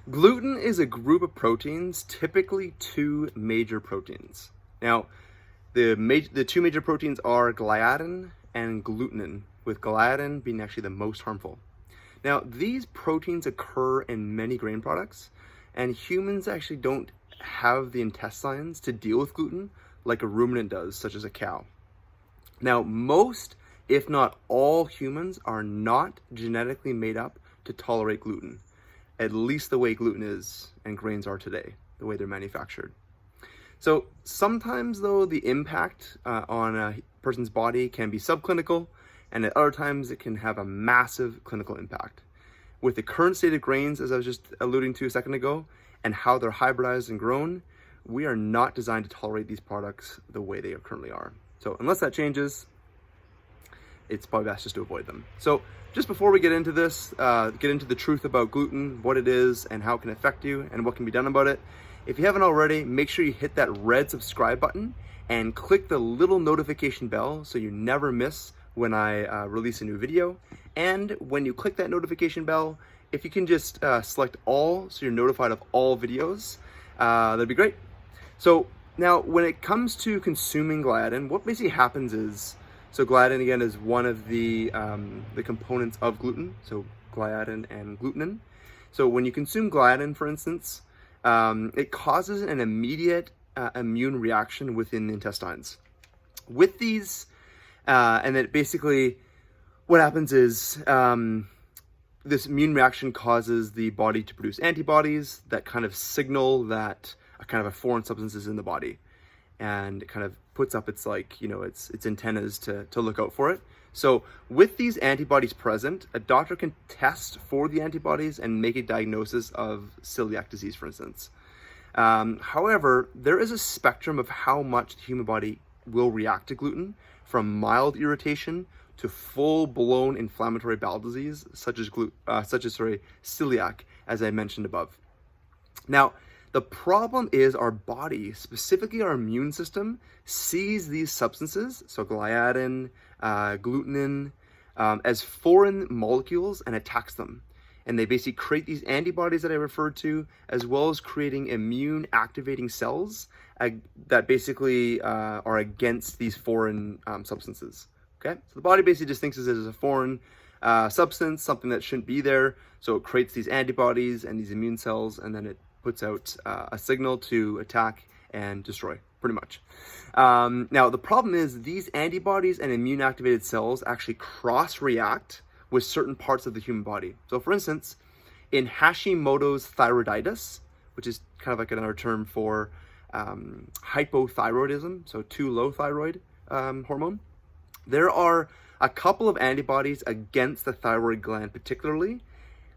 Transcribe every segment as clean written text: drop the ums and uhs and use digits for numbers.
Gluten is a group of proteins, typically two major proteins. Now, the two major proteins are gliadin and glutenin, with gliadin being actually the most harmful. Now, these proteins occur in many grain products, and humans actually don't have the intestines to deal with gluten like a ruminant does, such as a cow. Now, most, if not all, humans are not genetically made up to tolerate gluten, at least the way gluten is and grains are today, the way they're manufactured. So sometimes, though, the impact on a person's body can be subclinical, and at other times it can have a massive clinical impact. With the current state of grains, as I was just alluding to a second ago, and how they're hybridized and grown, we are not designed to tolerate these products the way they currently are. So unless that changes, it's probably best just to avoid them. So just before we get into this, get into the truth about gluten, what it is and how it can affect you and what can be done about it. If you haven't already, make sure you hit that red subscribe button and click the little notification bell so you never miss when I release a new video. And when you click that notification bell, if you can just select all so you're notified of all videos, that'd be great. So now when it comes to consuming gliadin, what basically happens is, so gliadin again is one of the components of gluten, so gliadin and glutenin. So when you consume gliadin, for instance, it causes an immediate immune reaction within the intestines. With these, and then basically what happens is this immune reaction causes the body to produce antibodies that kind of signal that a kind of a foreign substance is in the body, and it kind of puts up its its antennas to look out for it. So with these antibodies present, a doctor can test for the antibodies and make a diagnosis of celiac disease, for instance. However, there is a spectrum of how much the human body will react to gluten, from mild irritation to full-blown inflammatory bowel disease, such as celiac, as I mentioned above. Now, the problem is our body, specifically our immune system, sees these substances, so gliadin, glutenin, as foreign molecules and attacks them. And they basically create these antibodies that I referred to, as well as creating immune activating cells that basically are against these foreign substances. Okay, so the body basically just thinks of it as a foreign substance, something that shouldn't be there. So it creates these antibodies and these immune cells, and then it puts out a signal to attack and destroy, pretty much. Now, the problem is these antibodies and immune activated cells actually cross-react with certain parts of the human body. So for instance, in Hashimoto's thyroiditis, which is kind of like another term for hypothyroidism, so too low thyroid hormone, there are a couple of antibodies against the thyroid gland particularly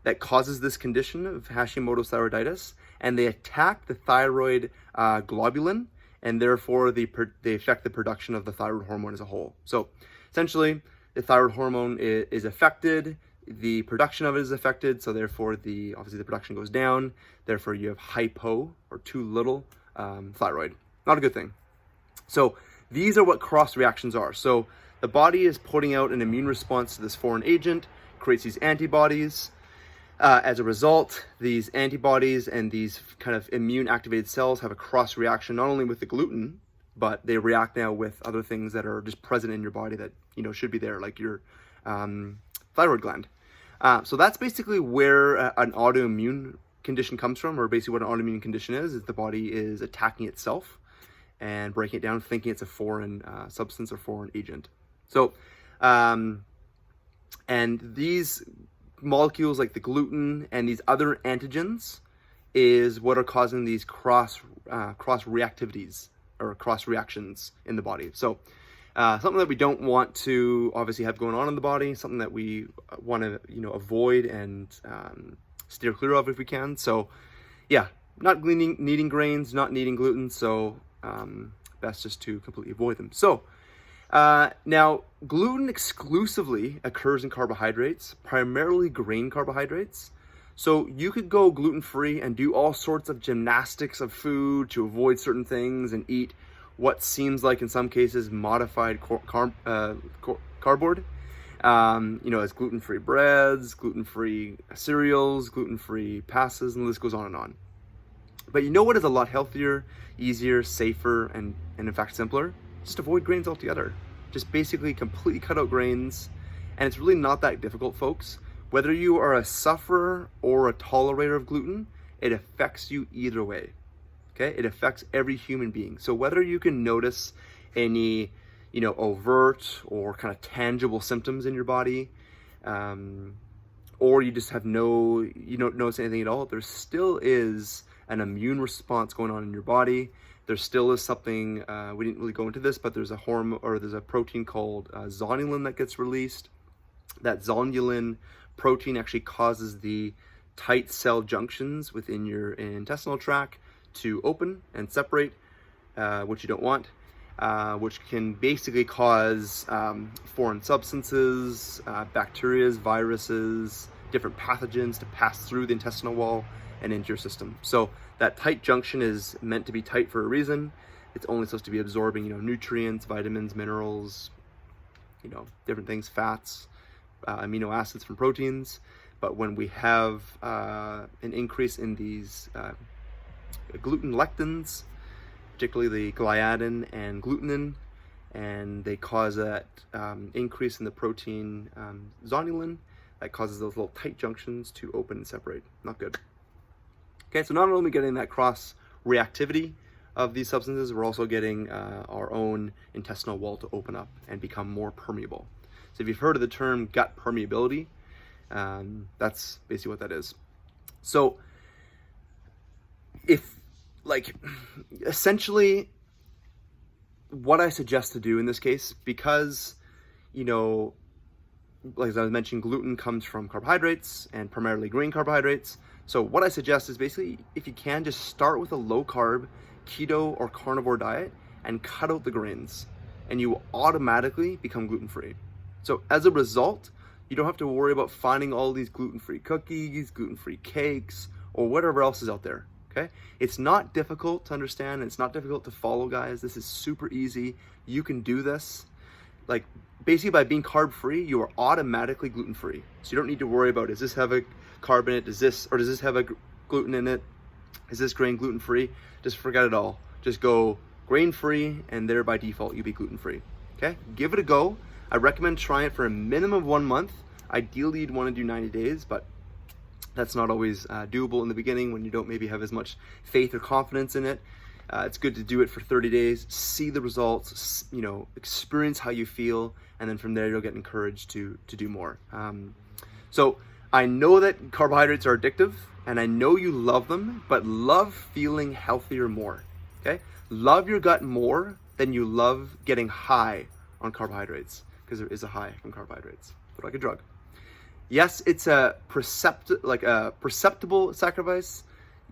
that causes this condition of Hashimoto's thyroiditis, and they attack the thyroid globulin, and therefore they affect the production of the thyroid hormone as a whole. So essentially, the thyroid hormone is affected, the production of it is affected, so therefore obviously the production goes down, therefore you have hypo, or too little thyroid. Not a good thing. So these are what cross reactions are. So the body is putting out an immune response to this foreign agent, creates these antibodies. As a result, these antibodies and these kind of immune activated cells have a cross reaction not only with the gluten, but they react now with other things that are just present in your body that should be there, like your thyroid gland. So that's basically where an autoimmune condition comes from, or basically what an autoimmune condition is the body is attacking itself and breaking it down, thinking it's a foreign substance or foreign agent. So, and these molecules like the gluten and these other antigens is what are causing these cross reactivities or cross reactions in the body. So something that we don't want to obviously have going on in the body, something that we want to avoid and steer clear of if we can. So yeah, not needing grains, not needing gluten, so best just to completely avoid them. So now, gluten exclusively occurs in carbohydrates, primarily grain carbohydrates. So you could go gluten-free and do all sorts of gymnastics of food to avoid certain things and eat what seems like, in some cases, modified cardboard. As gluten-free breads, gluten-free cereals, gluten-free pastas, and the list goes on and on. But you know what is a lot healthier, easier, safer, and in fact simpler? Just avoid grains altogether. Just basically completely cut out grains. And it's really not that difficult, folks. Whether you are a sufferer or a tolerator of gluten, it affects you either way. Okay? It affects every human being. So whether you can notice any, overt or kind of tangible symptoms in your body, or you just have you don't notice anything at all, there still is an immune response going on in your body. There still is something, we didn't really go into this, but there's a hormone, or there's a protein called zonulin that gets released. That zonulin protein actually causes the tight cell junctions within your intestinal tract to open and separate, which you don't want, which can basically cause foreign substances, bacteria, viruses, different pathogens to pass through the intestinal wall and into your system. So that tight junction is meant to be tight for a reason. It's only supposed to be absorbing, nutrients, vitamins, minerals, different things, fats, amino acids from proteins. But when we have an increase in these gluten lectins, particularly the gliadin and glutenin, and they cause that increase in the protein zonulin, that causes those little tight junctions to open and separate. Not good. Okay, so not only getting that cross reactivity of these substances, we're also getting our own intestinal wall to open up and become more permeable. So if you've heard of the term gut permeability, that's basically what that is. So essentially what I suggest to do in this case, because, like as I was mentioning, gluten comes from carbohydrates and primarily green carbohydrates. So what I suggest is basically, if you can, just start with a low carb, keto or carnivore diet and cut out the grains, and you will automatically become gluten-free. So as a result, you don't have to worry about finding all these gluten-free cookies, gluten-free cakes, or whatever else is out there, okay? It's not difficult to understand, and it's not difficult to follow, guys. This is super easy. You can do this. Like, basically by being carb-free, you are automatically gluten-free. So you don't need to worry about, does this have a carb in it? Does this have a gluten in it? Is this grain gluten-free? Just forget it all. Just go grain-free, and there by default, you'll be gluten-free, okay? Give it a go. I recommend trying it for a minimum of 1 month. Ideally, you'd want to do 90 days, but that's not always doable in the beginning when you don't maybe have as much faith or confidence in it. It's good to do it for 30 days, see the results, experience how you feel, and then from there you'll get encouraged to do more. So I know that carbohydrates are addictive, and I know you love them, but love feeling healthier more, okay? Love your gut more than you love getting high on carbohydrates, because there is a high from carbohydrates, but like a drug. Yes, it's a perceptible sacrifice.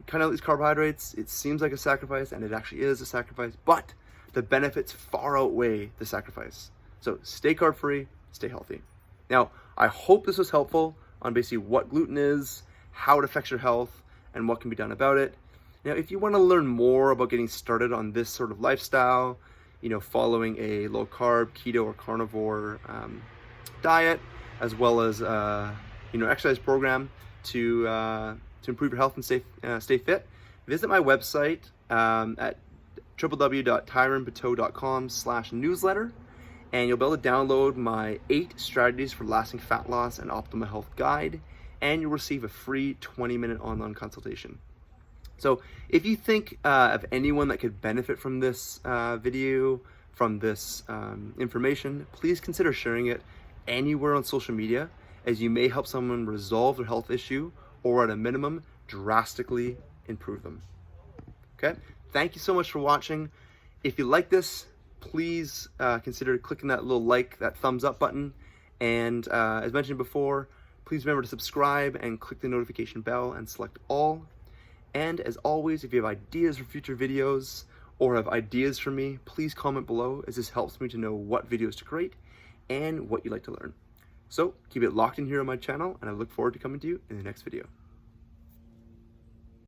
Kind of these carbohydrates, it seems like a sacrifice, and it actually is a sacrifice, but the benefits far outweigh the sacrifice. So stay carb-free, stay healthy. Now, I hope this was helpful on basically what gluten is, how it affects your health, and what can be done about it. Now, if you want to learn more about getting started on this sort of lifestyle, following a low-carb, keto, or carnivore diet, as well as exercise program to improve your health and stay fit, visit my website at www.tyronpateau.com/newsletter, and you'll be able to download my 8 strategies for lasting fat loss and optimal health guide, and you'll receive a free 20-minute online consultation. So if you think of anyone that could benefit from this video, from this information, please consider sharing it anywhere on social media, as you may help someone resolve their health issue, or at a minimum, drastically improve them. Okay? Thank you so much for watching. If you like this, please consider clicking that little that thumbs up button. And as mentioned before, please remember to subscribe and click the notification bell and select all. And as always, if you have ideas for future videos or have ideas for me, please comment below, as this helps me to know what videos to create and what you'd like to learn. So keep it locked in here on my channel, and I look forward to coming to you in the next video.